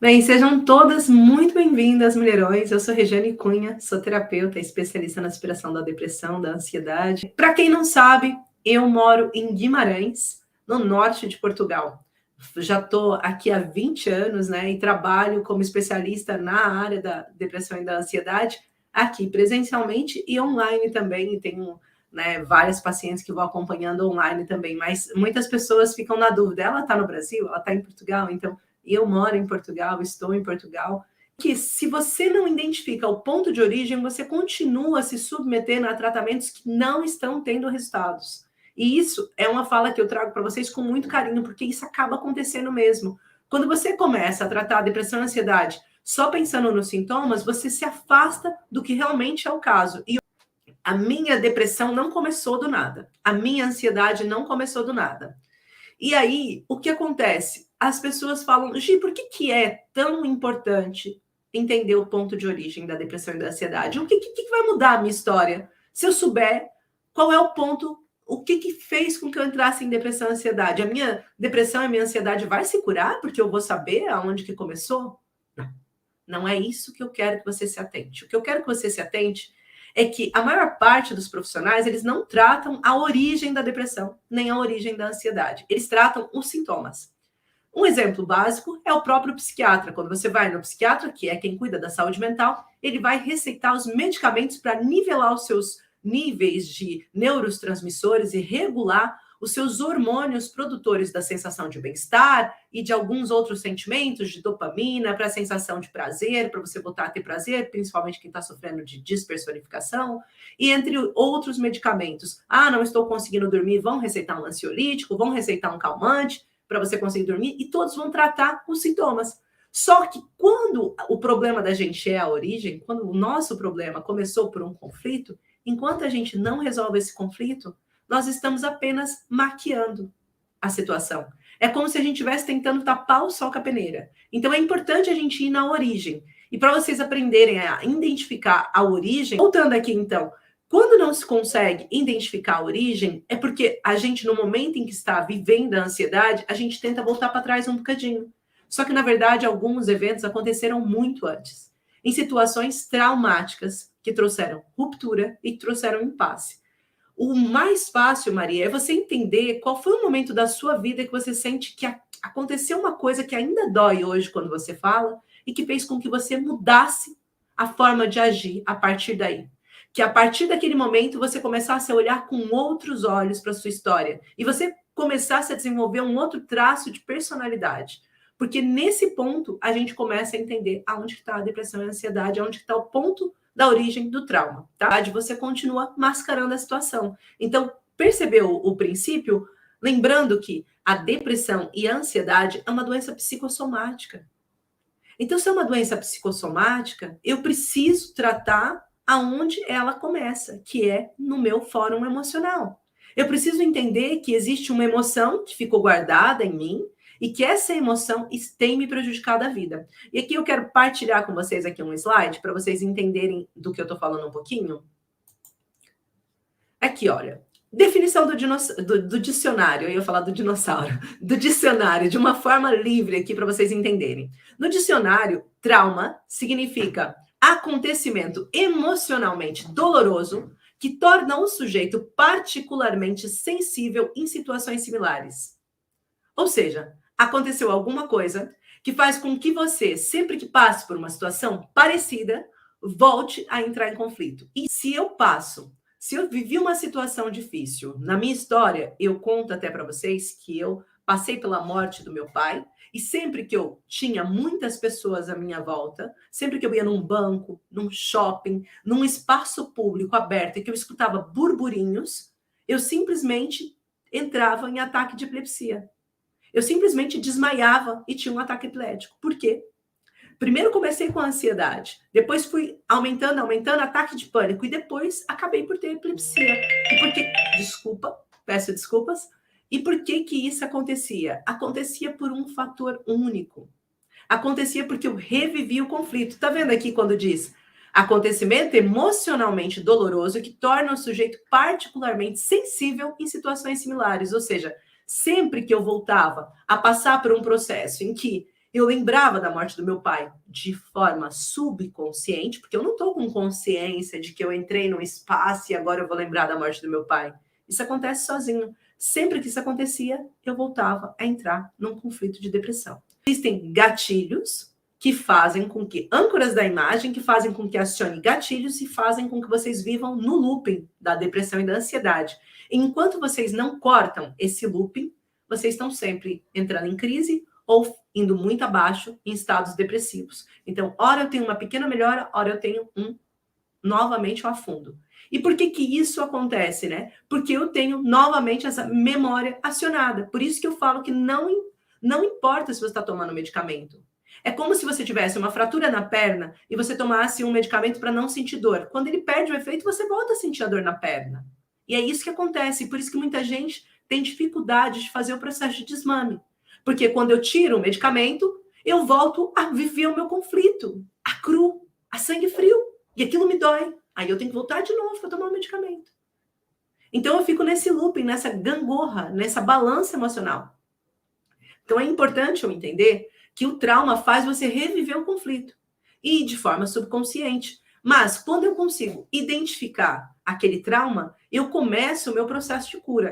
Bem, sejam todas muito bem-vindas, mulherões. Eu sou Regiane Cunha, sou terapeuta, especialista na superação da depressão, da ansiedade. Para quem não sabe, eu moro em Guimarães, no norte de Portugal. Já estou aqui há 20 anos, né, e trabalho como especialista na área da depressão e da ansiedade, aqui presencialmente e online também, e tenho, né, várias pacientes que vou acompanhando online também, mas muitas pessoas ficam na dúvida, ela está no Brasil? Ela está em Portugal? Então, eu moro em Portugal, estou em Portugal, que se você não identifica o ponto de origem, você continua se submetendo a tratamentos que não estão tendo resultados. E isso é uma fala que eu trago para vocês com muito carinho, porque isso acaba acontecendo mesmo. Quando você começa a tratar a depressão e a ansiedade só pensando nos sintomas, você se afasta do que realmente é o caso. E a minha depressão não começou do nada. A minha ansiedade não começou do nada. E aí, o que acontece? As pessoas falam, Gi, por que é tão importante entender o ponto de origem da depressão e da ansiedade? O que vai mudar a minha história? Se eu souber qual é o ponto, o que fez com que eu entrasse em depressão e ansiedade? A minha depressão e a minha ansiedade vai se curar porque eu vou saber aonde que começou? Não, não é isso que eu quero que você se atente. O que eu quero que você se atente é que a maior parte dos profissionais, eles não tratam a origem da depressão, nem a origem da ansiedade. Eles tratam os sintomas. Um exemplo básico é o próprio psiquiatra. Quando você vai no psiquiatra, que é quem cuida da saúde mental, ele vai receitar os medicamentos para nivelar os seus níveis de neurotransmissores e regular os seus hormônios produtores da sensação de bem-estar e de alguns outros sentimentos, de dopamina, para a sensação de prazer, para você voltar a ter prazer, principalmente quem está sofrendo de despersonificação, e entre outros medicamentos. Ah, não estou conseguindo dormir, vão receitar um ansiolítico, vão receitar um calmante, para você conseguir dormir, e todos vão tratar os sintomas. Só que quando o problema da gente é a origem, quando o nosso problema começou por um conflito, enquanto a gente não resolve esse conflito, nós estamos apenas maquiando a situação. É como se a gente estivesse tentando tapar o sol com a peneira. Então é importante a gente ir na origem. E para vocês aprenderem a identificar a origem, voltando aqui então, quando não se consegue identificar a origem, é porque a gente, no momento em que está vivendo a ansiedade, a gente tenta voltar para trás um bocadinho. Só que, na verdade, alguns eventos aconteceram muito antes, em situações traumáticas que trouxeram ruptura e que trouxeram impasse. O mais fácil, Maria, é você entender qual foi o momento da sua vida que você sente que aconteceu uma coisa que ainda dói hoje quando você fala e que fez com que você mudasse a forma de agir a partir daí. Que a partir daquele momento você começasse a olhar com outros olhos para a sua história e você começasse a desenvolver um outro traço de personalidade. Porque nesse ponto a gente começa a entender aonde está a depressão e a ansiedade, aonde está o ponto da origem do trauma, tá? Você continua mascarando a situação. Então, percebeu o princípio? Lembrando que a depressão e a ansiedade é uma doença psicossomática. Então, se é uma doença psicossomática, eu preciso tratar aonde ela começa, que é no meu fórum emocional. Eu preciso entender que existe uma emoção que ficou guardada em mim e que essa emoção tem me prejudicado a vida. E aqui eu quero partilhar com vocês aqui um slide para vocês entenderem do que eu estou falando um pouquinho. Aqui, olha. Definição do dicionário, eu ia falar do dinossauro, do dicionário, de uma forma livre aqui para vocês entenderem. No dicionário, trauma significa acontecimento emocionalmente doloroso que torna o sujeito particularmente sensível em situações similares. Ou seja, aconteceu alguma coisa que faz com que você, sempre que passe por uma situação parecida, volte a entrar em conflito. E se eu vivi uma situação difícil, na minha história, eu conto até para vocês que eu passei pela morte do meu pai, e sempre que eu tinha muitas pessoas à minha volta, sempre que eu ia num banco, num shopping, num espaço público aberto e que eu escutava burburinhos, eu simplesmente entrava em ataque de epilepsia. Eu simplesmente desmaiava e tinha um ataque epilético. Por quê? Primeiro comecei com a ansiedade, depois fui aumentando, ataque de pânico, e depois acabei por ter epilepsia. E por que? Desculpa, peço desculpas. E por que que isso acontecia? Acontecia por um fator único. Acontecia porque eu revivi o conflito. Tá vendo aqui quando diz acontecimento emocionalmente doloroso que torna o sujeito particularmente sensível em situações similares. Ou seja, sempre que eu voltava a passar por um processo em que Eu lembrava da morte do meu pai de forma subconsciente, porque eu não estou com consciência de que eu entrei num espaço e agora eu vou lembrar da morte do meu pai. Isso acontece sozinho. Sempre que isso acontecia, eu voltava a entrar num conflito de depressão. Existem gatilhos que fazem com que, âncoras da imagem, que fazem com que acione gatilhos e fazem com que vocês vivam no looping da depressão e da ansiedade. Enquanto vocês não cortam esse looping, vocês estão sempre entrando em crise ou indo muito abaixo em estados depressivos. Então, ora eu tenho uma pequena melhora, ora eu tenho novamente um afundo. E por que que isso acontece, né? Porque eu tenho novamente essa memória acionada. Por isso que eu falo que não importa se você está tomando medicamento. É como se você tivesse uma fratura na perna e você tomasse um medicamento para não sentir dor. Quando ele perde o efeito, você volta a sentir a dor na perna. E é isso que acontece. Por isso que muita gente tem dificuldade de fazer o processo de desmame. Porque quando eu tiro o medicamento, eu volto a viver o meu conflito, a cru, a sangue frio. E aquilo me dói. Aí eu tenho que voltar de novo para tomar o medicamento. Então eu fico nesse looping, nessa gangorra, nessa balança emocional. Então é importante eu entender que o trauma faz você reviver o conflito. E de forma subconsciente. Mas quando eu consigo identificar aquele trauma, eu começo o meu processo de cura.